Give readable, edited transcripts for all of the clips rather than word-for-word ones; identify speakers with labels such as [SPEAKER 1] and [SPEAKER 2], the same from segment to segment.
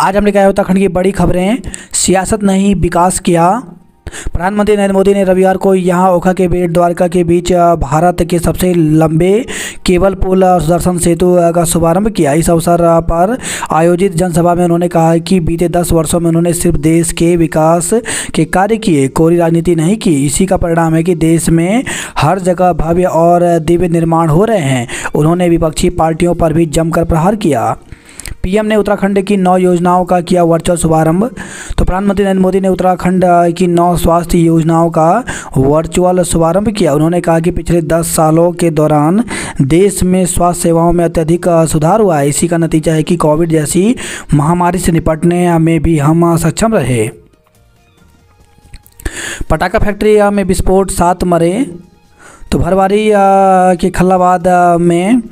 [SPEAKER 1] आज हमने कहा उत्तराखंड की बड़ी खबरें। सियासत नहीं विकास किया। प्रधानमंत्री नरेंद्र मोदी ने रविवार को यहां ओखा के बेट द्वारका के बीच भारत के सबसे लंबे केबल पुल सुदर्शन सेतु का शुभारंभ किया। इस अवसर पर आयोजित जनसभा में उन्होंने कहा कि बीते 10 वर्षों में उन्होंने सिर्फ देश के विकास के कार्य किए, कोई राजनीति नहीं की। इसी का परिणाम है कि देश में हर जगह भव्य और दिव्य निर्माण हो रहे हैं। उन्होंने विपक्षी पार्टियों पर भी जमकर प्रहार किया। पीएम ने उत्तराखंड की 9 योजनाओं का किया वर्चुअल शुभारंभ। तो प्रधानमंत्री नरेंद्र मोदी ने उत्तराखंड की 9 स्वास्थ्य योजनाओं का वर्चुअल शुभारंभ किया। उन्होंने कहा कि पिछले 10 सालों के दौरान देश में स्वास्थ्य सेवाओं में अत्यधिक सुधार हुआ है। इसी का नतीजा है कि कोविड जैसी महामारी से निपटने में भी हम सक्षम रहे। पटाखा फैक्ट्री में विस्फोट, 7 मरे। तो भरवारी के खल्लाबाद में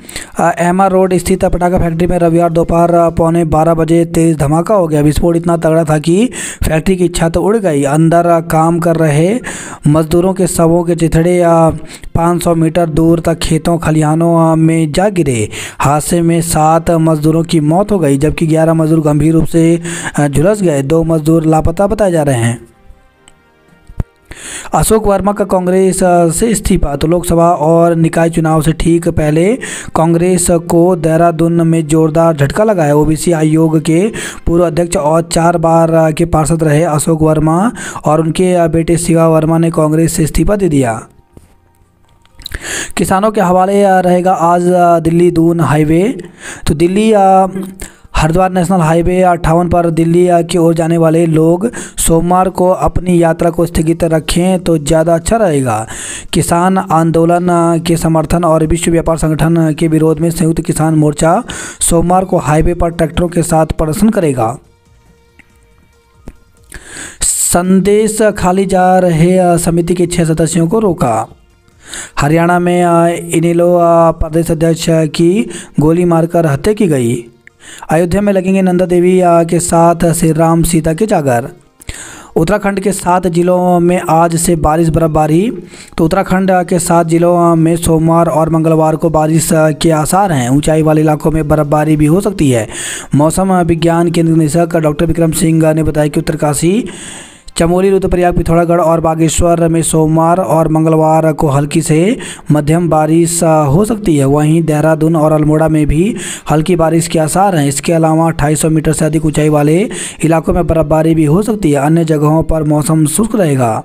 [SPEAKER 1] एमआर रोड स्थित पटाखा फैक्ट्री में रविवार दोपहर 11:15 बजे तेज धमाका हो गया। विस्फोट इतना तगड़ा था कि फैक्ट्री की छत उड़ गई। अंदर काम कर रहे मजदूरों के शवों के चिथड़े 500 मीटर दूर तक खेतों खलिहानों में जा गिरे। हादसे में 7 मजदूरों की मौत हो गई, जबकि 11 मजदूर गंभीर रूप से झुलस गए। 2 मजदूर लापता बताए जा रहे हैं। अशोक वर्मा का कांग्रेस से इस्तीफा। तो लोकसभा और निकाय चुनाव से ठीक पहले कांग्रेस को देहरादून में जोरदार झटका लगा है। ओबीसी आयोग के पूर्व अध्यक्ष और 4 बार के पार्षद रहे अशोक वर्मा और उनके बेटे शिवा वर्मा ने कांग्रेस से इस्तीफा दे दिया। किसानों के हवाले रहेगा आज दिल्ली दून हाईवे। तो दिल्ली हरिद्वार नेशनल हाईवे 58 पर दिल्ली की ओर जाने वाले लोग सोमवार को अपनी यात्रा को स्थगित रखें तो ज़्यादा अच्छा रहेगा। किसान आंदोलन के समर्थन और विश्व व्यापार संगठन के विरोध में संयुक्त किसान मोर्चा सोमवार को हाईवे पर ट्रैक्टरों के साथ प्रदर्शन करेगा। संदेश खाली जा रहे समिति के 6 सदस्यों को रोका। हरियाणा में इनेलो प्रदेश अध्यक्ष की गोली मारकर हत्या की गई। अयोध्या में लगेंगे नंदा देवी के साथ श्री राम सीता के जागर। उत्तराखंड के 7 जिलों में आज से बारिश बर्फबारी। तो उत्तराखंड के 7 जिलों में सोमवार और मंगलवार को बारिश के आसार हैं। ऊंचाई वाले इलाकों में बर्फबारी भी हो सकती है। मौसम विज्ञान केंद्र निदेशक डॉक्टर विक्रम सिंह ने बताया कि उत्तरकाशी, चमोली, रुद्रप्रयाग, पिथौरागढ़ और बागेश्वर में सोमवार और मंगलवार को हल्की से मध्यम बारिश हो सकती है। वहीं देहरादून और अल्मोड़ा में भी हल्की बारिश के आसार हैं। इसके अलावा 2800 मीटर से अधिक ऊंचाई वाले इलाकों में बर्फबारी भी हो सकती है। अन्य जगहों पर मौसम शुष्क रहेगा।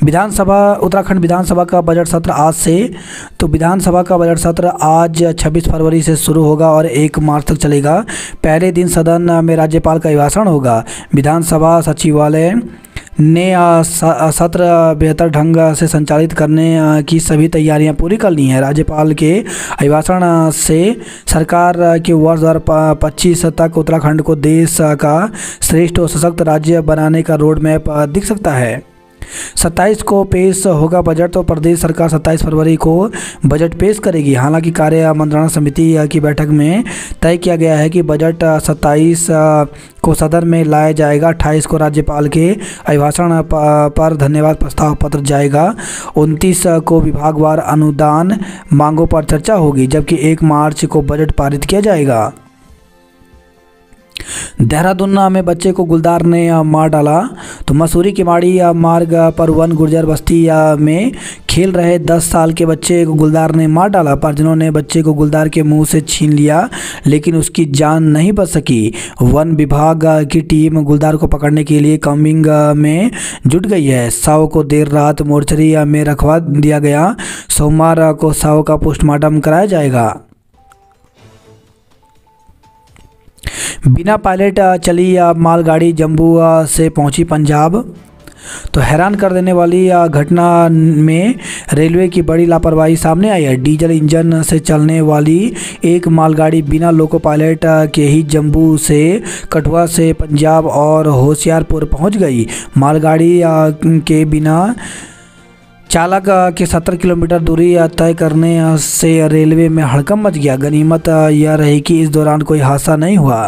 [SPEAKER 1] उत्तराखंड विधानसभा का बजट सत्र आज से। तो विधानसभा का बजट सत्र आज 26 फरवरी से शुरू होगा और 1 मार्च तक चलेगा। पहले दिन सदन में राज्यपाल का अभिभाषण होगा। विधानसभा सचिवालय ने सत्र बेहतर ढंग से संचालित करने की सभी तैयारियां पूरी कर ली हैं। राज्यपाल के अभिभाषण से सरकार के वर्ष 2025 तक उत्तराखंड को देश का श्रेष्ठ और सशक्त राज्य बनाने का रोड मैप दिख सकता है। 27 को पेश होगा बजट। तो प्रदेश सरकार 27 फरवरी को बजट पेश करेगी। हालांकि कार्य मंत्रणा समिति की बैठक में तय किया गया है कि बजट 27 को सदन में लाया जाएगा। 28 को राज्यपाल के अभिभाषण पर धन्यवाद प्रस्ताव पत्र जाएगा। 29 को विभागवार अनुदान मांगों पर चर्चा होगी, जबकि 1 मार्च को बजट पारित किया जाएगा। देहरादून में बच्चे को गुलदार ने मार डाला। तो मसूरी के माड़ी मार्ग पर वन गुर्जर बस्ती में खेल रहे 10 साल के बच्चे को गुलदार ने मार डाला। परिजनों ने बच्चे को गुलदार के मुंह से छीन लिया, लेकिन उसकी जान नहीं बच सकी। वन विभाग की टीम गुलदार को पकड़ने के लिए कॉम्बिंग में जुट गई है। शव को देर रात मोर्चरी में रखवा दिया गया। सोमवार को शव का पोस्टमार्टम कराया जाएगा। बिना पायलट चली मालगाड़ी जम्मू से पहुंची पंजाब। तो हैरान कर देने वाली घटना में रेलवे की बड़ी लापरवाही सामने आई है। डीजल इंजन से चलने वाली एक मालगाड़ी बिना लोको पायलट के ही जम्मू से कठुआ से पंजाब और होशियारपुर पहुंच गई। मालगाड़ी के बिना चालक के 70 किलोमीटर दूरी तय करने से रेलवे में हड़कंप मच गया। गनीमत यह रही कि इस दौरान कोई हादसा नहीं हुआ।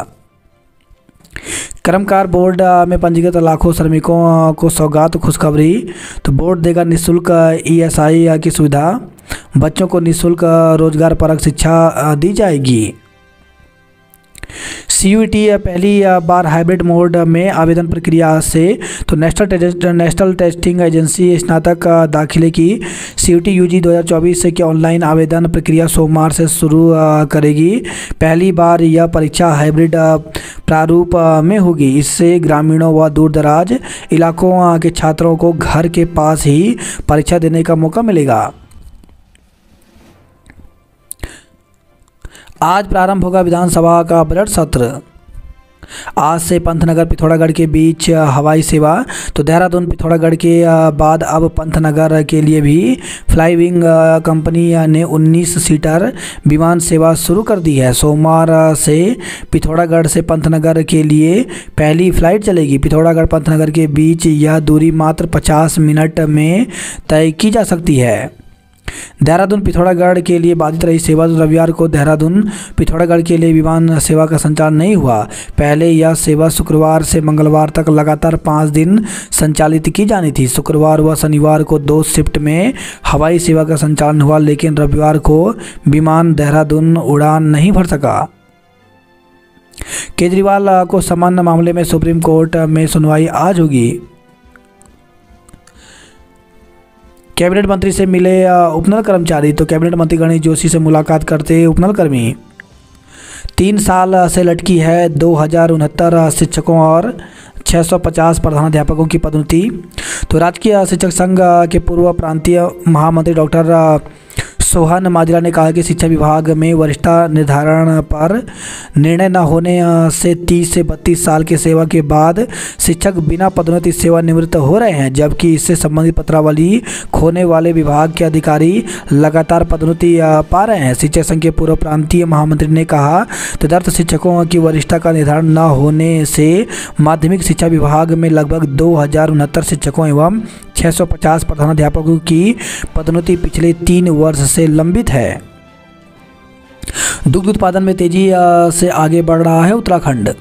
[SPEAKER 1] कर्मकार बोर्ड में पंजीकृत लाखों श्रमिकों को सौगात खुशखबरी। तो बोर्ड देगा निःशुल्क ईएसआई की सुविधा। बच्चों को निःशुल्क रोजगार परक शिक्षा दी जाएगी। CUET पहली बार हाइब्रिड मोड में आवेदन प्रक्रिया से तो नेशनल टेस्टिंग एजेंसी स्नातक दाखिले की CUET UG 2024 के ऑनलाइन आवेदन प्रक्रिया सोमवार से शुरू करेगी। पहली बार यह परीक्षा हाइब्रिड प्रारूप में होगी। इससे ग्रामीणों व दूर दराज इलाकों के छात्रों को घर के पास ही परीक्षा देने का मौका मिलेगा। आज प्रारंभ होगा विधानसभा का बजट सत्र। आज से पंतनगर पिथौरागढ़ के बीच हवाई सेवा। तो देहरादून पिथौरागढ़ के बाद अब पंतनगर के लिए भी फ्लाईविंग कंपनी ने 19 सीटर विमान सेवा शुरू कर दी है। सोमवार से पिथौरागढ़ से पंतनगर के लिए पहली फ्लाइट चलेगी। पिथौरागढ़ पंतनगर के बीच यह दूरी मात्र 50 मिनट में तय की जा सकती है। देहरादून पिथौरागढ़ के लिए बाधित रही सेवा। तो रविवार को देहरादून पिथौरागढ़ के लिए विमान सेवा का संचालन नहीं हुआ। पहले यह सेवा शुक्रवार से मंगलवार तक लगातार 5 दिन संचालित की जानी थी। शुक्रवार व शनिवार को 2 शिफ्ट में हवाई सेवा का संचालन हुआ, लेकिन रविवार को विमान देहरादून उड़ान नहीं भर सका। केजरीवाल को समन मामले में सुप्रीम कोर्ट में सुनवाई आज होगी। कैबिनेट मंत्री से मिले उपनल कर्मचारी। तो कैबिनेट मंत्री गणेश जोशी से मुलाकात करते उपनल कर्मी। 3 साल से लटकी है 2069 शिक्षकों और 650 प्रधानाध्यापकों की पदोन्नति। तो राजकीय शिक्षक संघ के पूर्व प्रांतीय महामंत्री डॉक्टर सोहन माजरा ने कहा कि शिक्षा विभाग में वरिष्ठता निर्धारण पर निर्णय न होने से 30 से 32 साल की सेवा के बाद शिक्षक बिना पदोन्नति सेवानिवृत्त हो रहे हैं, जबकि इससे संबंधित पत्रावली खोने वाले विभाग के अधिकारी लगातार पदोन्नति पा रहे हैं। शिक्षक संघ के पूर्व प्रांतीय महामंत्री ने कहा, तदर्थ शिक्षकों की वरिष्ठता का निर्धारण न होने से माध्यमिक शिक्षा विभाग में लगभग 2069 शिक्षकों एवं 650 प्रधानाध्यापकों की पदोन्नति पिछले 3 वर्ष से लंबित है। दुग्ध उत्पादन में तेजी से आगे बढ़ रहा है उत्तराखंड।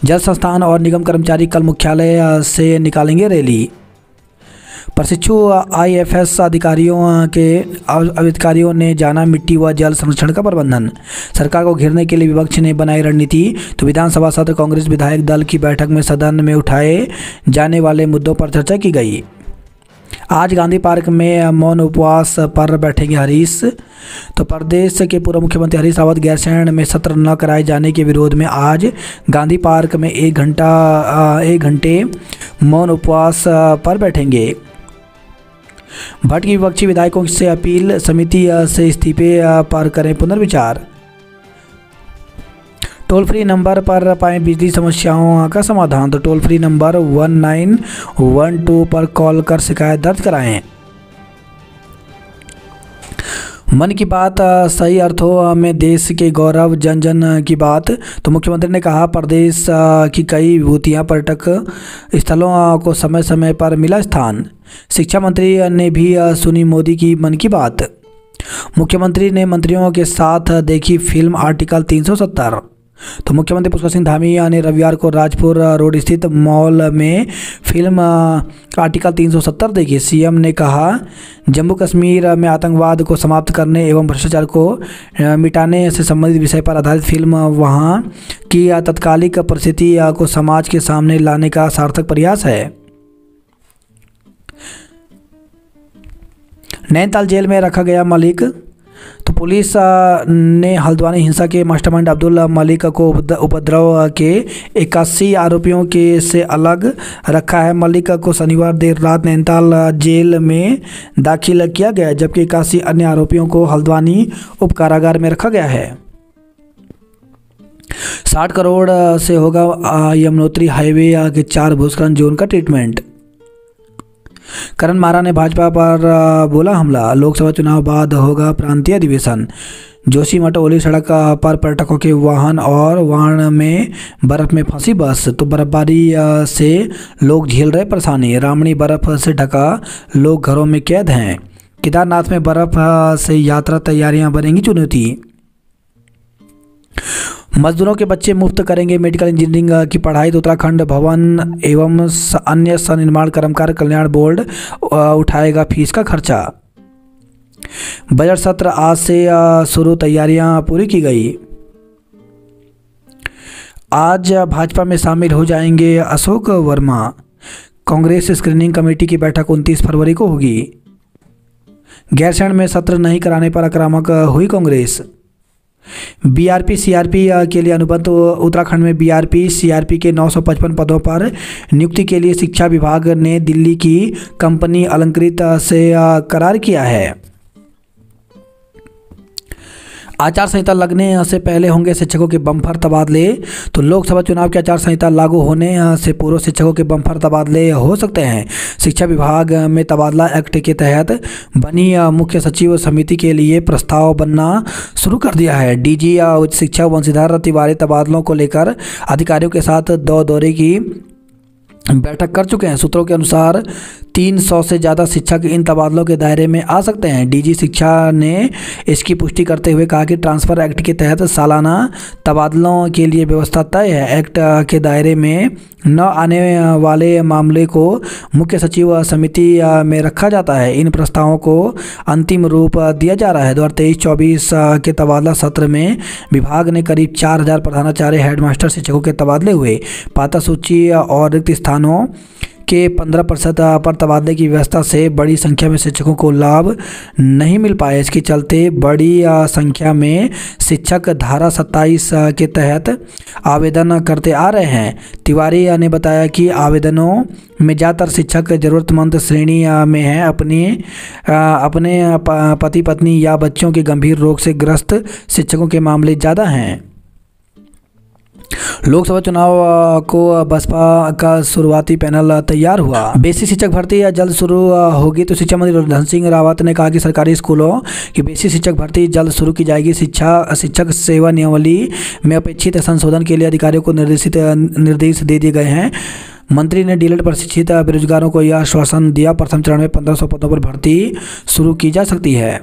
[SPEAKER 1] जल संस्थान और निगम कर्मचारी कल मुख्यालय से निकालेंगे रैली। प्रशिक्षु IFS अधिकारियों ने जाना मिट्टी व जल संरक्षण का प्रबंधन। सरकार को घेरने के लिए विपक्ष ने बनाई रणनीति। तो विधानसभा सत्र कांग्रेस विधायक दल की बैठक में सदन में उठाए जाने वाले मुद्दों पर चर्चा की गई। आज गांधी पार्क में मौन उपवास पर बैठेंगे हरीश। तो प्रदेश के पूर्व मुख्यमंत्री हरीश रावत गैरसैंण में सत्र न कराए जाने के विरोध में आज गांधी पार्क में 1 घंटे मौन उपवास पर बैठेंगे। भट्ट की विपक्षी विधायकों से अपील, समिति से इस्तीफे पर करें पुनर्विचार। टोल फ्री नंबर पर पाएं बिजली समस्याओं का समाधान। तो टोल फ्री नंबर 1912 पर कॉल कर शिकायत दर्ज कराएं। मन की बात, सही अर्थों में देश के गौरव, जन जन की बात। तो मुख्यमंत्री ने कहा, प्रदेश की कई विभूतियां पर्यटक स्थलों को समय समय पर मिला स्थान। शिक्षा मंत्री ने भी सुनी मोदी की मन की बात। मुख्यमंत्री ने मंत्रियों के साथ देखी फिल्म आर्टिकल 370। तो मुख्यमंत्री पुष्कर सिंह धामी ने रविवार को राजपुर रोड स्थित मॉल में फिल्म आर्टिकल 370 देखी। सीएम ने कहा, जम्मू कश्मीर में आतंकवाद को समाप्त करने एवं भ्रष्टाचार को मिटाने से संबंधित विषय पर आधारित फिल्म वहां की तत्कालिक परिस्थिति को समाज के सामने लाने का सार्थक प्रयास है। नैनीताल जेल में रखा गया मलिक। तो पुलिस ने हल्द्वानी हिंसा के मास्टरमाइंड अब्दुल मलिक को उपद्रव के 81 आरोपियों के से अलग रखा है। मलिक को शनिवार देर रात नैनीताल जेल में दाखिल किया गया, जबकि 81 अन्य आरोपियों को हल्द्वानी उप कारागार में रखा गया है। 60 करोड़ से होगा यमुनोत्री हाईवे के 4 भूस्खलन जोन का ट्रीटमेंट। करण मारा ने भाजपा पर बोला हमला। लोकसभा चुनाव बाद होगा प्रांतीय अधिवेशन। जोशीमठ ओली सड़क पर पर्यटकों के वाहन और वाहन में बर्फ में फंसी बस। तो बर्फबारी से लोग झेल रहे परेशानी। रामणी बर्फ से ढका, लोग घरों में कैद हैं। केदारनाथ में बर्फ से यात्रा तैयारियां बनेंगी चुनौती। मजदूरों के बच्चे मुफ्त करेंगे मेडिकल इंजीनियरिंग की पढ़ाई। तो उत्तराखंड भवन एवं अन्य सनिर्माण कर्मकार कल्याण बोर्ड उठाएगा फीस का खर्चा। बजट सत्र आज से शुरू, तैयारियां पूरी की गई। आज भाजपा में शामिल हो जाएंगे अशोक वर्मा। कांग्रेस स्क्रीनिंग कमेटी की बैठक 29 फरवरी को होगी। गैरसैंण में सत्र नहीं कराने पर आक्रामक हुई कांग्रेस। बीआरपी सीआरपी के लिए अनुबंध। उत्तराखंड में बीआरपी सीआरपी के 955 पदों पर नियुक्ति के लिए शिक्षा विभाग ने दिल्ली की कंपनी अलंकृत से करार किया है। आचार संहिता लगने से पहले होंगे शिक्षकों के बम्पर तबादले। तो लोकसभा चुनाव की आचार संहिता लागू होने से पूर्व शिक्षकों के बम्पर तबादले हो सकते हैं। शिक्षा विभाग में तबादला एक्ट के तहत बनी मुख्य सचिव समिति के लिए प्रस्ताव बनना शुरू कर दिया है। डीजी उच्च शिक्षा वंशीधर तिवारी तबादलों को लेकर अधिकारियों के साथ 2 दौरे की बैठक कर चुके हैं। सूत्रों के अनुसार 300 से ज़्यादा शिक्षक इन तबादलों के दायरे में आ सकते हैं। डीजी शिक्षा ने इसकी पुष्टि करते हुए कहा कि ट्रांसफ़र एक्ट के तहत सालाना तबादलों के लिए व्यवस्था तय है। एक्ट के दायरे में न आने वाले मामले को मुख्य सचिव समिति में रखा जाता है। इन प्रस्तावों को अंतिम रूप दिया जा रहा है। 2023-24 के तबादला सत्र में विभाग ने करीब 4000 प्रधानाचार्य हेडमास्टर शिक्षकों के तबादले हुए। पात्र सूची और रिक्त स्थानों के 15% पर तबादले की व्यवस्था से बड़ी संख्या में शिक्षकों को लाभ नहीं मिल पाया। इसके चलते बड़ी संख्या में शिक्षक धारा 27 के तहत आवेदन करते आ रहे हैं। तिवारी ने बताया कि आवेदनों में ज़्यादातर शिक्षक ज़रूरतमंद श्रेणी में हैं। अपने पति पत्नी या बच्चों के गंभीर रोग से ग्रस्त शिक्षकों के मामले ज़्यादा हैं। लोकसभा चुनाव को बसपा का शुरुआती पैनल तैयार हुआ। बेसिक शिक्षक भर्ती जल्द शुरू होगी। तो शिक्षा मंत्री धन सिंह रावत ने कहा कि सरकारी स्कूलों की बेसिक शिक्षक भर्ती जल्द शुरू की जाएगी। शिक्षक सेवा नियमावली में अपेक्षित संशोधन के लिए अधिकारियों को निर्देश दे दिए गए हैं। मंत्री ने डीएलएड प्रशिक्षित बेरोजगारों को यह आश्वासन दिया। प्रथम चरण में 1500 पदों पर भर्ती शुरू की जा सकती है।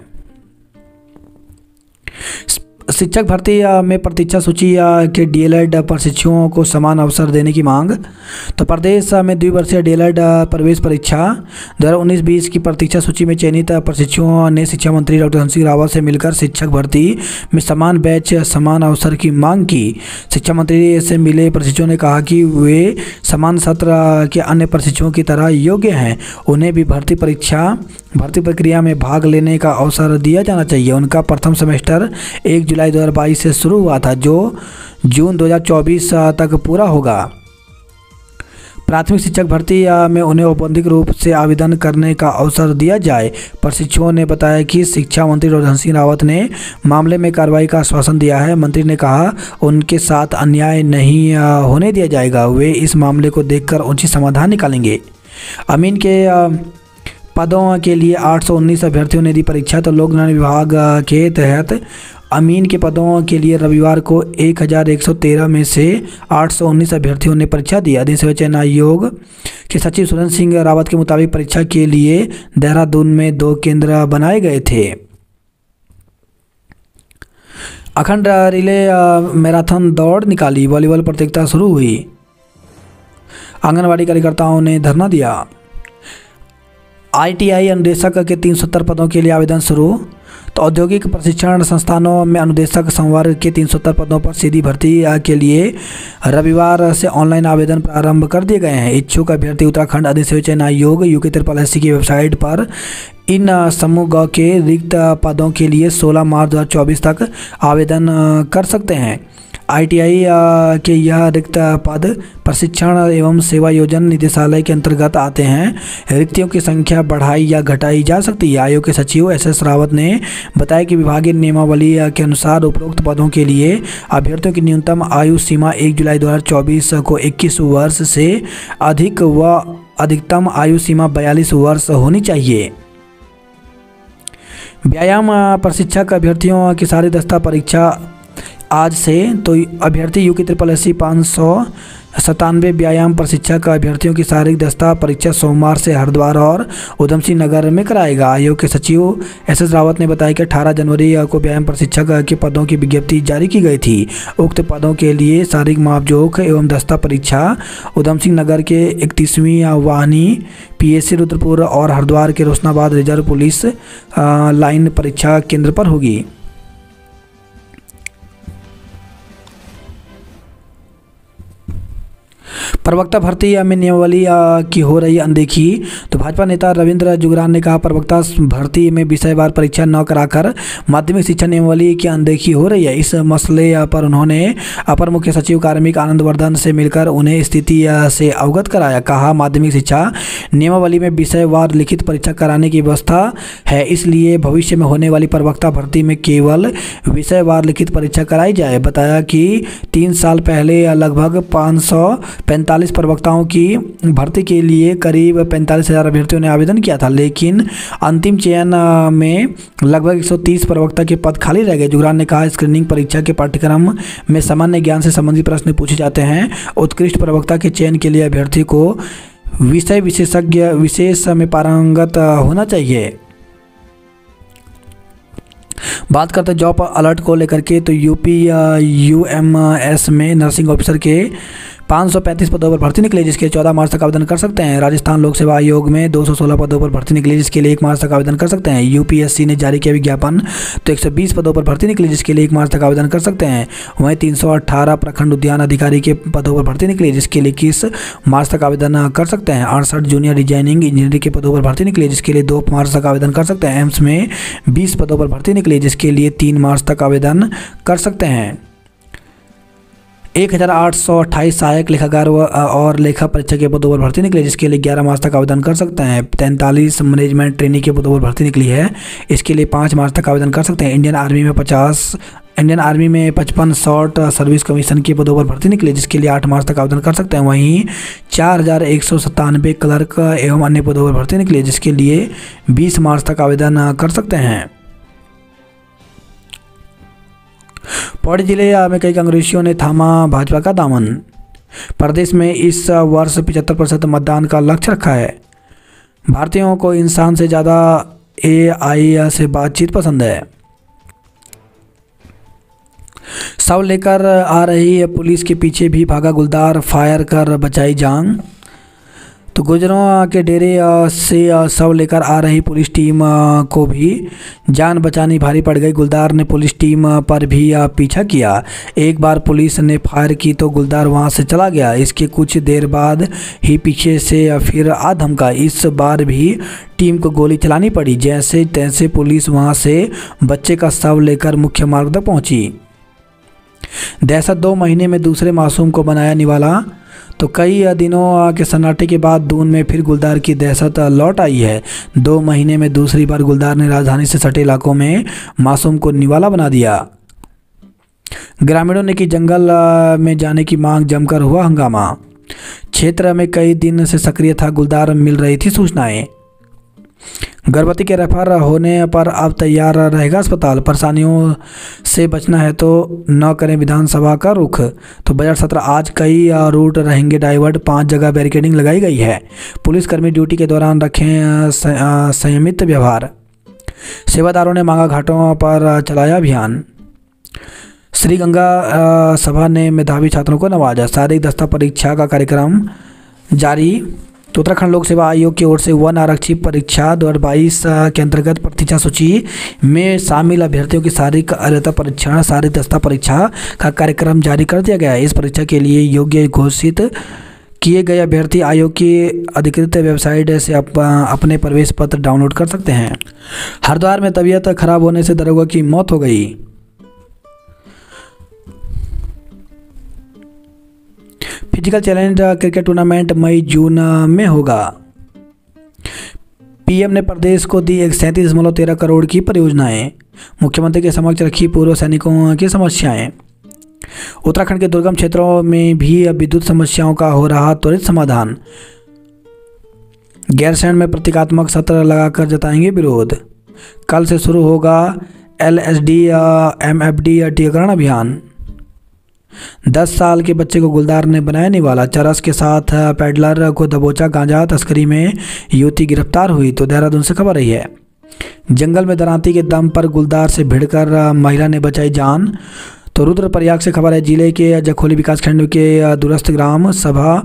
[SPEAKER 1] शिक्षक भर्ती में प्रतीक्षा सूची के डीएलएड प्रशिक्षुओं को समान अवसर देने की मांग। तो प्रदेश में द्विवर्षीय डीएलएड प्रवेश परीक्षा 2019-20 की प्रतीक्षा सूची में चयनित प्रशिक्षुओं ने शिक्षा मंत्री डॉक्टर धन सिंह रावत से मिलकर शिक्षक भर्ती में समान बैच समान अवसर की मांग की। शिक्षा मंत्री से मिले प्रशिक्षुओं ने कहा कि वे समान सत्र के अन्य प्रशिक्षुओं की तरह योग्य हैं। उन्हें भी भर्ती प्रक्रिया में भाग लेने का अवसर दिया जाना चाहिए। उनका प्रथम सेमेस्टर 1 जुलाई 2022 से शुरू हुआ था, जो जून 2024 तक पूरा होगा। प्राथमिक शिक्षक भर्ती में उन्हें औपबंधिक रूप से आवेदन करने का अवसर दिया जाए। प्रशिक्षुओं ने बताया कि शिक्षा मंत्री डॉक्टर धन सिंह रावत ने मामले में कार्रवाई का आश्वासन दिया है। मंत्री ने कहा उनके साथ अन्याय नहीं होने दिया जाएगा। वे इस मामले को देखकर उचित समाधान निकालेंगे। अमीन के पदों के लिए 819 अभ्यर्थियों ने दी परीक्षा। तो लोक निर्माण विभाग के तहत अमीन के पदों के लिए रविवार को 1113 में से 819 अभ्यर्थियों ने परीक्षा दी। अधिक सेवा चयन आयोग के सचिव सुरेंद्र सिंह रावत के मुताबिक परीक्षा के लिए देहरादून में 2 केंद्र बनाए गए थे। अखंड रिले मैराथन दौड़ निकाली। वॉलीबॉल प्रतियोगिता शुरू हुई। आंगनवाड़ी कार्यकर्ताओं ने धरना दिया। ITI अनुदेशक के 370 पदों के लिए आवेदन शुरू। तो औद्योगिक प्रशिक्षण संस्थानों में अनुदेशक संवर्ग के 370 पदों पर सीधी भर्ती के लिए रविवार से ऑनलाइन आवेदन प्रारंभ कर दिए गए हैं। इच्छुक अभ्यर्थी उत्तराखंड अधिक सेवा चयन आयोग UK-SC की वेबसाइट पर इन समूह ग के रिक्त पदों के लिए 16 मार्च 2024 तक आवेदन कर सकते हैं। ITI के यह रिक्त पद प्रशिक्षण एवं सेवा योजना निदेशालय के अंतर्गत आते हैं। रिक्तियों की संख्या बढ़ाई या घटाई जा सकती है। आयोग के सचिव SS रावत ने बताया कि विभागीय नियमावली के अनुसार उपरोक्त पदों के लिए अभ्यर्थियों की न्यूनतम आयु सीमा 1 जुलाई 2024 को 21 वर्ष से अधिक व अधिकतम आयु सीमा 42 वर्ष होनी चाहिए। व्यायाम प्रशिक्षक अभ्यर्थियों की शारीरिक दक्षता परीक्षा आज से। तो अभ्यर्थी UK-SC 597 व्यायाम प्रशिक्षक अभ्यर्थियों की शारीरिक दक्षता परीक्षा सोमवार से हरिद्वार और उधमसिंह नगर में कराएगा। आयोग के सचिव SS रावत ने बताया कि 18 जनवरी को व्यायाम प्रशिक्षक के पदों की विज्ञप्ति जारी की गई थी। उक्त पदों के लिए शारीरिक मापजोख एवं दक्षता परीक्षा उधमसिंह नगर के 31वीं वाहिनी PSC रुद्रपुर और हरिद्वार के रोशनाबाद रिजर्व पुलिस लाइन परीक्षा केंद्र पर होगी। प्रवक्ता भर्ती में नियमावली की हो रही अनदेखी। तो भाजपा नेता रविंद्र जुगरान ने कहा, प्रवक्ता भर्ती में विषयवार परीक्षा न कराकर माध्यमिक शिक्षा नियमावली की अनदेखी हो रही है। इस मसले पर उन्होंने अपर मुख्य सचिव कार्मिक आनंद वर्धन से मिलकर उन्हें स्थिति से अवगत कराया। कहा, माध्यमिक शिक्षा नियमावली में विषयवार लिखित परीक्षा कराने की व्यवस्था है, इसलिए भविष्य में होने वाली प्रवक्ता भर्ती में केवल विषयवार लिखित परीक्षा कराई जाए। बताया कि 3 साल पहले लगभग 545 प्रवक्ताओं की भर्ती के लिए करीब 45,000 अभ्यर्थियों ने आवेदन किया था, लेकिन अंतिम चयन में लगभग 130 प्रवक्ता के पद खाली रह गए। जुगरान ने कहा, स्क्रीनिंग परीक्षा के पाठ्यक्रम में सामान्य ज्ञान से संबंधित प्रश्न पूछे जाते हैं। उत्कृष्ट प्रवक्ता के चयन के लिए अभ्यर्थी को विषय विशेषज्ञ विशेष में पारंगत होना चाहिए। बात करते हैं जॉब अलर्ट को लेकर के, तो यूपी यूएमएस में नर्सिंग ऑफिसर के 535 पदों पर भर्ती निकली, जिसके 14 मार्च तक आवेदन कर सकते हैं। राजस्थान लोक सेवा आयोग में 216 पदों पर भर्ती निकली, जिसके लिए 1 मार्च तक आवेदन कर सकते हैं। यूपीएससी ने जारी किया विज्ञापन, तो 120 पदों पर भर्ती निकली, जिसके लिए 1 मार्च तक आवेदन कर सकते हैं। वहीं 318 प्रखंड उद्यान अधिकारी के पदों पर भर्ती निकली, जिसके लिए 21 मार्च तक आवेदन कर सकते हैं। 68 जूनियर डिजाइनिंग इंजीनियरिंग के पदों पर भर्ती निकली, जिसके लिए 2 मार्च तक आवेदन कर सकते हैं। एम्स में 20 पदों पर भर्ती निकली, जिसके लिए 3 मार्च तक आवेदन कर सकते हैं। 1828 सहायक लेखाकार और लेखा परीक्षक के पदों पर भर्ती निकली, जिसके लिए 11 मार्च तक आवेदन कर सकते हैं। 43 मैनेजमेंट ट्रेनी के पदों पर भर्ती निकली है, इसके लिए 5 मार्च तक आवेदन कर सकते हैं। इंडियन आर्मी में 55 शॉर्ट सर्विस कमीशन के पदों पर भर्ती निकली, जिसके लिए 8 मार्च तक आवेदन कर सकते हैं। वहीं 4197 क्लर्क एवं अन्य पदों पर भर्ती निकली, जिसके लिए 20 मार्च तक आवेदन कर सकते हैं। पौड़ी जिले में कई कांग्रेसियों ने थामा भाजपा का दामन। प्रदेश में इस वर्ष 75% मतदान का लक्ष्य रखा है। भारतीयों को इंसान से ज़्यादा AI से बातचीत पसंद है। शव लेकर आ रही पुलिस के पीछे भी भागा गुलदार, फायर कर बचाई जान। तो गुजरों के डेरे से शव लेकर आ रही पुलिस टीम को भी जान बचानी भारी पड़ गई। गुलदार ने पुलिस टीम पर भी पीछा किया। एक बार पुलिस ने फायर की तो गुलदार वहां से चला गया। इसके कुछ देर बाद ही पीछे से फिर आ धमका। इस बार भी टीम को गोली चलानी पड़ी। जैसे तैसे पुलिस वहां से बच्चे का शव लेकर मुख्य मार्ग तक पहुंची। दहशत 2 महीने में दूसरे मासूम को बनाया निवाला। तो कई दिनों के सन्नाटे के बाद दून में फिर गुलदार की दहशत लौट आई है। 2 महीने में दूसरी बार गुलदार ने राजधानी से सटे इलाकों में मासूम को निवाला बना दिया। ग्रामीणों ने की जंगल में जाने की मांग, जमकर हुआ हंगामा। क्षेत्र में कई दिन से सक्रिय था गुलदार, मिल रही थी सूचनाएं। गर्भवती के रेफर होने पर अब तैयार रहेगा अस्पताल। परेशानियों से बचना है तो न करें विधानसभा का रुख। तो बजट सत्र आज कई रूट रहेंगे डाइवर्ट। 5 जगह बैरिकेडिंग लगाई गई है। पुलिसकर्मी ड्यूटी के दौरान रखें संयमित व्यवहार। सेवादारों ने मांगा घाटों पर चलाया अभियान। श्री गंगा सभा ने मेधावी छात्रों को नवाजा। शारीरिक दस्ता परीक्षा का कार्यक्रम जारी। तो उत्तराखंड लोक सेवा आयोग की ओर से वन आरक्षी परीक्षा 2022 के अंतर्गत प्रतीक्षा सूची में शामिल अभ्यर्थियों की शारीरिक अर्हता परीक्षण, शारीरिक दस्ता परीक्षा का कार्यक्रम जारी कर दिया गया है। इस परीक्षा के लिए योग्य घोषित किए गए अभ्यर्थी आयोग की अधिकृत वेबसाइट से अपने प्रवेश पत्र डाउनलोड कर सकते हैं। हरिद्वार में तबीयत खराब होने से दरोगा की मौत हो गई। फिजिकल चैलेंज क्रिकेट टूर्नामेंट मई जून में होगा। पीएम ने प्रदेश को दी 37.13 करोड़ की परियोजनाएं। मुख्यमंत्री के समक्ष रखी पूर्व सैनिकों की समस्याएं। उत्तराखंड के दुर्गम क्षेत्रों में भी विद्युत समस्याओं का हो रहा त्वरित समाधान। गैरसैंण में प्रतीकात्मक सत्र लगाकर जताएंगे विरोध। कल से शुरू होगा LSD MFD टीकाकरण अभियान। 10 साल के बच्चे को गुलदार ने बनाया निवाला। चरस के साथ पैडलर को दबोचा। गांजा तस्करी में युवती गिरफ्तार हुई। तो देहरादून से खबर रही है। जंगल में दरांती के दम पर गुलदार से भिड़कर महिला ने बचाई जान। तो रुद्रप्रयाग से खबर है। जिले के जखोली विकासखंड के दूरस्थ ग्राम सभा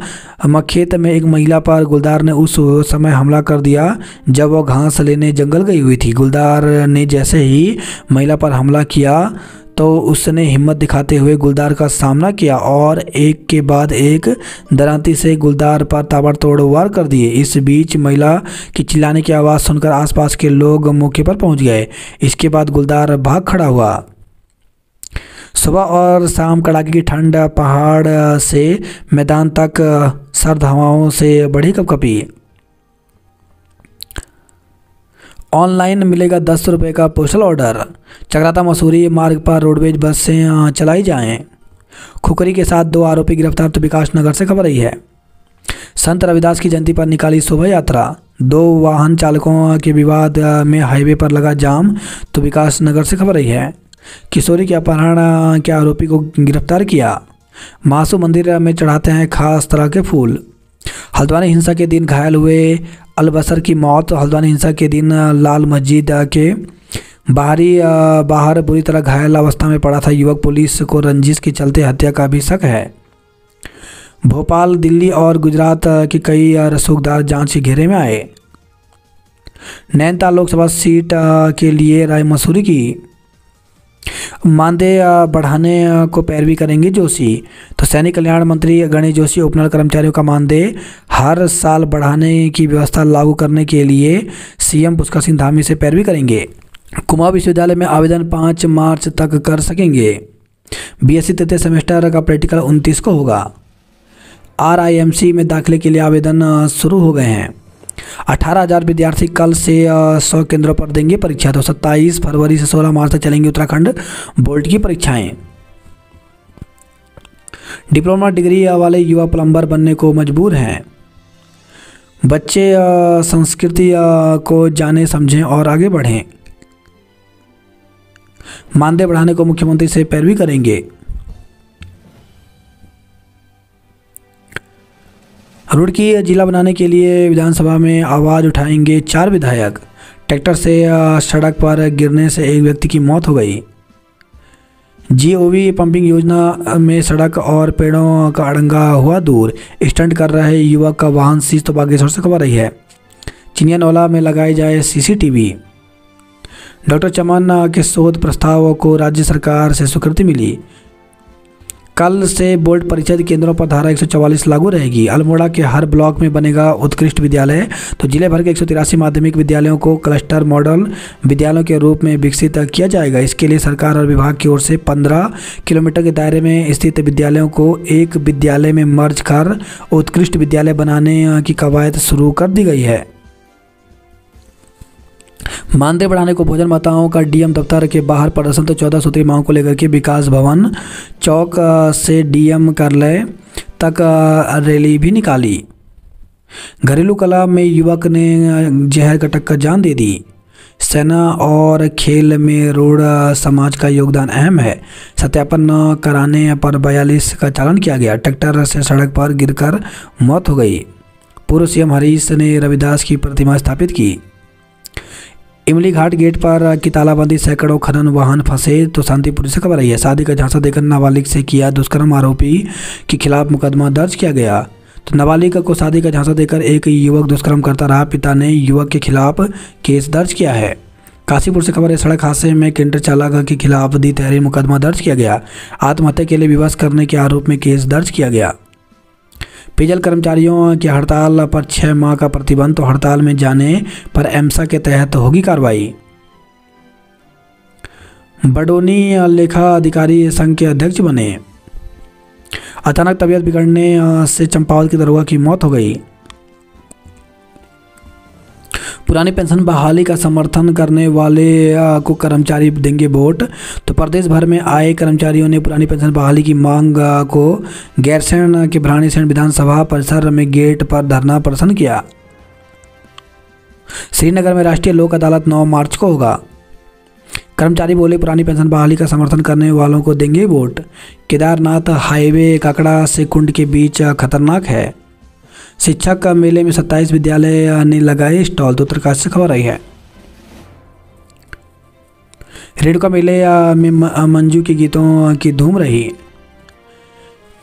[SPEAKER 1] मखेत में एक महिला पर गुलदार ने उस समय हमला कर दिया जब वो घास लेने जंगल गई हुई थी। गुलदार ने जैसे ही महिला पर हमला किया तो उसने हिम्मत दिखाते हुए गुलदार का सामना किया और एक के बाद एक दरांती से गुलदार पर ताबड़तोड़ वार कर दिए। इस बीच महिला की चिल्लाने की आवाज़ सुनकर आसपास के लोग मौके पर पहुंच गए। इसके बाद गुलदार भाग खड़ा हुआ। सुबह और शाम कड़ाके की ठंड पहाड़ से मैदान तक सर्द हवाओं से बढ़ी कपकपी। ऑनलाइन मिलेगा 10 रुपये का पोस्टल ऑर्डर। चकराता मसूरी मार्ग पर रोडवेज बस से चलाई जाएं। खुकरी के साथ 2 आरोपी गिरफ्तार, तो विकास नगर से खबर आई है। संत रविदास की जयंती पर निकाली शोभा यात्रा। 2 वाहन चालकों के विवाद में हाईवे पर लगा जाम, तो विकास नगर से खबर आई है। किशोरी के अपहरण के आरोपी को गिरफ्तार किया। मासू मंदिर में चढ़ाते हैं खास तरह के फूल। हल्द्वानी हिंसा के दिन घायल हुए अलबसर की मौत। हल्द्वानी हिंसा के दिन लाल मस्जिद के बाहर बुरी तरह घायल अवस्था में पड़ा था युवक। पुलिस को रंजिश के चलते हत्या का भी शक है। भोपाल, दिल्ली और गुजरात के कई रसूखदार जांच के घेरे में आए। नैनीताल लोकसभा सीट के लिए राय मसूरी की। मानदेय बढ़ाने को पैरवी करेंगे जोशी, तो सैनिक कल्याण मंत्री गणेश जोशी उपनल कर्मचारियों का मानदेय हर साल बढ़ाने की व्यवस्था लागू करने के लिए सीएम पुष्कर सिंह धामी से पैरवी करेंगे। कुमाऊं विश्वविद्यालय में आवेदन 5 मार्च तक कर सकेंगे। बीएससी तृतीय सेमेस्टर का प्रैक्टिकल 29 को होगा। आरआईएमसी में दाखिले के लिए आवेदन शुरू हो गए हैं। 18,000 विद्यार्थी कल से 100 केंद्रों पर देंगे परीक्षा, तो 27 फरवरी से 16 मार्च तक चलेंगी उत्तराखंड बोर्ड की परीक्षाएं। डिप्लोमा डिग्री वाले युवा प्लम्बर बनने को मजबूर हैं। बच्चे संस्कृति को जाने समझें और आगे बढ़ें। मानदेय बढ़ाने को मुख्यमंत्री से पैरवी करेंगे। रुड़की जिला बनाने के लिए विधानसभा में आवाज़ उठाएंगे 4 विधायक। ट्रैक्टर से सड़क पर गिरने से एक व्यक्ति की मौत हो गई। जीओवी पंपिंग योजना में सड़क और पेड़ों का अड़ंगा हुआ दूर। स्टंट कर रहे युवक का वाहन सीज, तो बागेश्वर से खबर रही है। चिनियानौला में लगाई जाए सीसीटीवी। डॉक्टर चमन के शोध प्रस्ताव को राज्य सरकार से स्वीकृति मिली। कल से बोर्ड परीक्षा केंद्रों पर धारा 144 लागू रहेगी। अल्मोड़ा के हर ब्लॉक में बनेगा उत्कृष्ट विद्यालय, तो जिले भर के 183 माध्यमिक विद्यालयों को क्लस्टर मॉडल विद्यालयों के रूप में विकसित किया जाएगा। इसके लिए सरकार और विभाग की ओर से 15 किलोमीटर के दायरे में स्थित विद्यालयों को एक विद्यालय में मर्ज कर उत्कृष्ट विद्यालय बनाने की कवायद शुरू कर दी गई है। मानदेय बढ़ाने को भोजन माताओं का डीएम दफ्तर के बाहर प्रदर्शन, तो 14 सूत्री मांगों को लेकर के विकास भवन चौक से डीएम कार्यालय तक रैली भी निकाली। घरेलू कला में युवक ने जहर का टक्कर जान दे दी। सेना और खेल में रोड समाज का योगदान अहम है। सत्यापन न कराने पर 42 का चालान किया गया। ट्रैक्टर से सड़क पर गिरकर मौत हो गई। पूर्व सीएम हरीश ने रविदास की प्रतिमा स्थापित की। इमली घाट गेट पर की तालाबंदी, सैकड़ों खनन वाहन फंसे, तो शांतिपुर से खबर आई है। शादी का झांसा देकर नाबालिग से किया दुष्कर्म आरोपी के खिलाफ मुकदमा दर्ज किया गया। तो नाबालिग को शादी का झांसा देकर एक युवक दुष्कर्म करता रहा, पिता ने युवक के खिलाफ केस दर्ज किया है। काशीपुर से खबर है, सड़क हादसे में कैंटर चालक के खिलाफ दी तहरीर मुकदमा दर्ज किया गया। आत्महत्या के लिए विवश करने के आरोप में केस दर्ज किया गया। पेयजल कर्मचारियों की हड़ताल पर 6 माह का प्रतिबंध, तो हड़ताल में जाने पर एमसा के तहत होगी कार्रवाई। बडोनी लेखा अधिकारी संघ के अध्यक्ष बने। अचानक तबीयत बिगड़ने से चंपावत की दरोगा की मौत हो गई। पुरानी पेंशन बहाली का समर्थन करने वाले को कर्मचारी देंगे वोट, तो प्रदेश भर में आए कर्मचारियों ने पुरानी पेंशन बहाली की मांग को गैरसैंण के भराड़ीसैंण विधानसभा परिसर में गेट पर धरना प्रदर्शन किया। श्रीनगर में राष्ट्रीय लोक अदालत 9 मार्च को होगा। कर्मचारी बोले, पुरानी पेंशन बहाली का समर्थन करने वालों को देंगे वोट। केदारनाथ हाईवे काकड़ा से कुंड के बीच खतरनाक है। शिक्षक का मेले में 27 विद्यालय ने लगाए स्टॉल, तो उत्तरकाशी से खबर आई है। रेणुका मेले में मंजू के गीतों की धूम रही।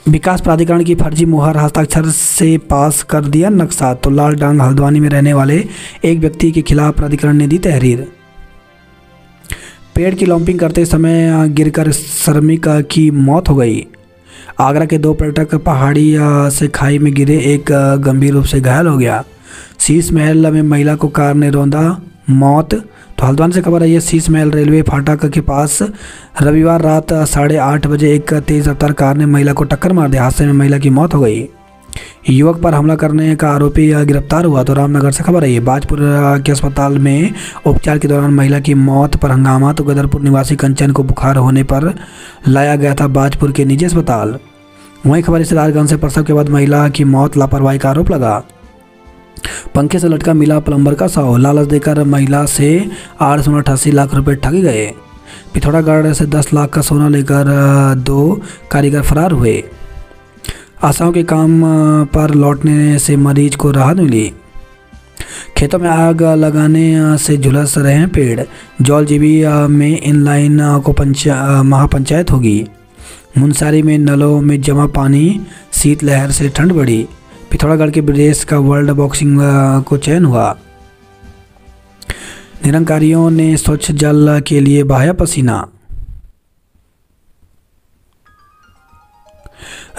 [SPEAKER 1] विकास प्राधिकरण की फर्जी मुहर हस्ताक्षर से पास कर दिया नक्शा, तो लाल डांग हल्द्वानी में रहने वाले एक व्यक्ति के खिलाफ प्राधिकरण ने दी तहरीर। पेड़ की लॉन्चिंग करते समय गिरकर श्रमिक की मौत हो गई। आगरा के 2 पर्यटक पहाड़ी से खाई में गिरे, एक गंभीर रूप से घायल हो गया। शीश महल में महिला को कार ने रौंदा, मौत। तो हल्द्वानी से खबर है, ये शीश महल रेलवे फाटक के पास रविवार रात 8:30 बजे एक तेज रफ्तार कार ने महिला को टक्कर मार दी। हादसे में महिला की मौत हो गई। युवक पर हमला करने का आरोपी गिरफ्तार हुआ। तो रामनगर से खबर है, बाजपुर के अस्पताल में उपचार के दौरान महिला की मौत पर हंगामा। तो गदरपुर निवासी कंचन को बुखार होने पर लाया गया था बाजपुर के निजी अस्पताल। वहीं खबर रिश्तेदारगंज से प्रसव के बाद महिला की मौत, लापरवाही का आरोप लगा। पंखे से लटका मिला प्लम्बर का शव, लालच देकर महिला से 888 लाख रुपए ठगे गए। पिथौरागढ़ से 10 लाख का सोना लेकर 2 कारीगर फरार हुए। आशाओं के काम पर लौटने से मरीज को राहत मिली। खेतों में आग लगाने से झुलस रहे हैं पेड़। जौलजीबी में इनलाइन को महापंचायत होगी। मुनस्यारी में नलों में जमा पानी, शीतलहर से ठंड बढ़ी। पिथौरागढ़ के ब्रजेश का वर्ल्ड बॉक्सिंग को चयन हुआ। निरंकारियों ने स्वच्छ जल के लिए बहाया पसीना।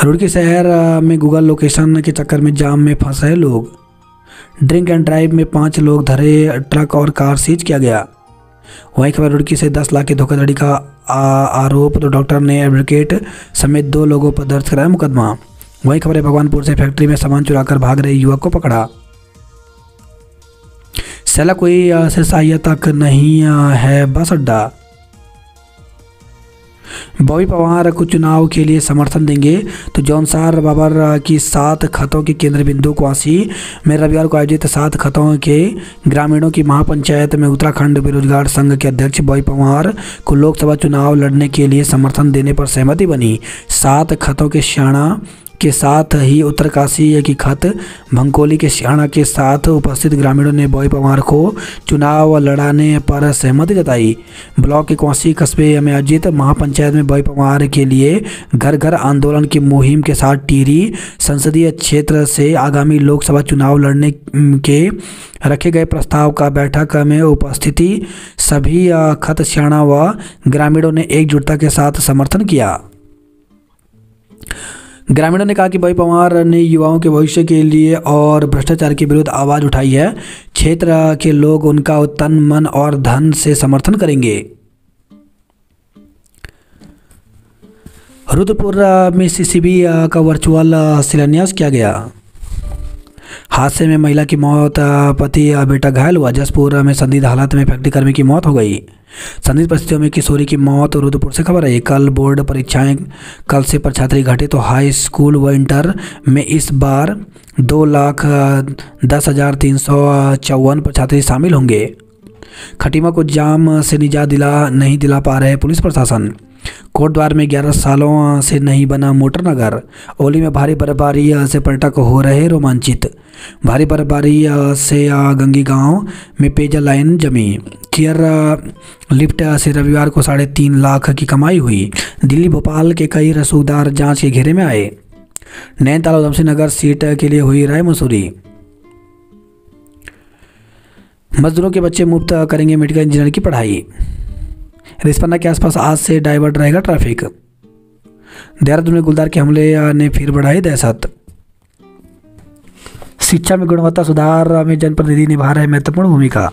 [SPEAKER 1] रुड़की शहर में गूगल लोकेशन के चक्कर में जाम में फंसे लोग। ड्रिंक एंड ड्राइव में 5 लोग धरे, ट्रक और कार सीज किया गया। वहीं खबर रुड़की से 10 लाख की धोखाधड़ी का आरोप। तो डॉक्टर ने एडवोकेट समेत 2 लोगों पर दर्ज कराया मुकदमा। वहीं खबर है, भगवानपुर से फैक्ट्री में सामान चुराकर भाग रहे युवक को पकड़ा। सैला कोई से सहायता तक नहीं है बस अड्डा। बॉबी पवार को चुनाव के लिए समर्थन देंगे। तो जौनसार बाबर की 7 खतों के केंद्र बिंदु क्वासी में रविवार को आयोजित 7 खतों के ग्रामीणों की महापंचायत में उत्तराखंड बेरोजगार संघ के अध्यक्ष बॉबी पवार को लोकसभा चुनाव लड़ने के लिए समर्थन देने पर सहमति बनी। 7 खतों के श्याणा के साथ ही उत्तरकाशी की खत, भंकोली के श्याणा के साथ उपस्थित ग्रामीणों ने बॉबी पवार को चुनाव लड़ाने पर सहमति जताई। ब्लॉक के क्वासी कस्बे में आयोजित महापंचायत में बॉबी पवार के लिए घर घर आंदोलन की मुहिम के साथ टिहरी संसदीय क्षेत्र से आगामी लोकसभा चुनाव लड़ने के रखे गए प्रस्ताव का बैठक में उपस्थिति सभी खत श्याणा व ग्रामीणों ने एकजुटता के साथ समर्थन किया। ग्रामीणों ने कहा कि बॉबी पवार ने युवाओं के भविष्य के लिए और भ्रष्टाचार के विरुद्ध आवाज़ उठाई है। क्षेत्र के लोग उनका तन मन और धन से समर्थन करेंगे। रुद्रपुर में सीसीबी का वर्चुअल शिलान्यास किया गया। हादसे में महिला की मौत, पति बेटा घायल हुआ। जसपुर में संदिग्ध हालत में फैक्ट्री कर्मी की मौत हो गई। संदिग्ध परिस्थितियों में किशोरी की मौत। रुद्रपुर से खबर है, कल बोर्ड परीक्षाएं कल से पर छात्री घटे। तो हाई स्कूल व इंटर में इस बार 2,10,354 छात्री शामिल होंगे। खटीमा को जाम से निजात नहीं दिला पा रहे पुलिस प्रशासन। कोटद्वार में 11 सालों से नहीं बना मोटर नगर। ओली में भारी बर्फबारी से पर्यटक हो रहे रोमांचित। भारी बर्फबारी से गंगी गांव में पेयजल लाइन जमी। चेयर लिफ्ट से रविवार को 3.5 लाख की कमाई हुई। दिल्ली भोपाल के कई रसूखदार जांच के घेरे में आए। नैनीताल उधमसिंह नगर सीट के लिए हुई राय मसूरी। मजदूरों के बच्चे मुफ्त करेंगे मेडिकल इंजीनियरिंग की पढ़ाई। रिस्पन्ना के आसपास आज से डाइवर्ट रहेगा ट्रैफिक। देहरादून में गुलदार के हमले ने फिर बढ़ाई दहशत। शिक्षा में गुणवत्ता सुधार में जनप्रतिनिधि निभा रहे महत्वपूर्ण भूमिका।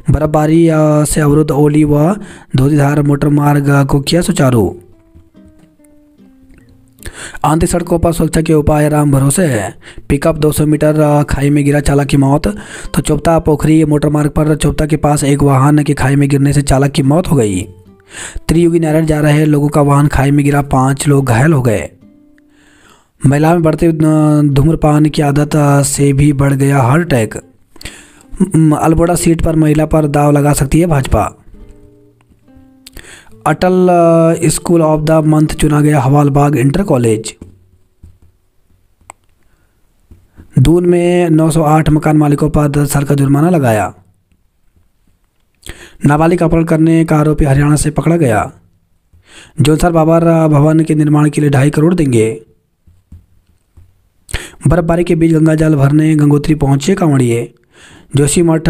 [SPEAKER 1] बर्फबारी से अवरुद्ध ओली व धोतीधार मोटर मार्ग को किया सुचारू। आंतरिक सड़कों पर सुरक्षा के उपाय राम भरोसे है। पिकअप 200 मीटर खाई में गिरा, चालक की मौत। तो चोपता पोखरी मोटर मार्ग पर चोपता के पास एक वाहन के खाई में गिरने से चालक की मौत हो गई। त्रियुगी नारायण जा रहे लोगों का वाहन खाई में गिरा, 5 लोग घायल हो गए। महिला में बढ़ते धूम्रपान की आदत से भी बढ़ गया हार्ट अटैक। अल्मोड़ा सीट पर महिला पर दाव लगा सकती है भाजपा। अटल स्कूल ऑफ द मंथ चुना गया हवालबाग इंटर कॉलेज। दून में 908 मकान मालिकों पर 10 साल का जुर्माना लगाया। नाबालिग अपहरण करने का आरोपी हरियाणा से पकड़ा गया। जौनसर बाबर भवन के निर्माण के लिए 2.5 करोड़ देंगे। बर्फबारी के बीच गंगा जल भरने गंगोत्री पहुंचे कांवड़िए। जोशीमठ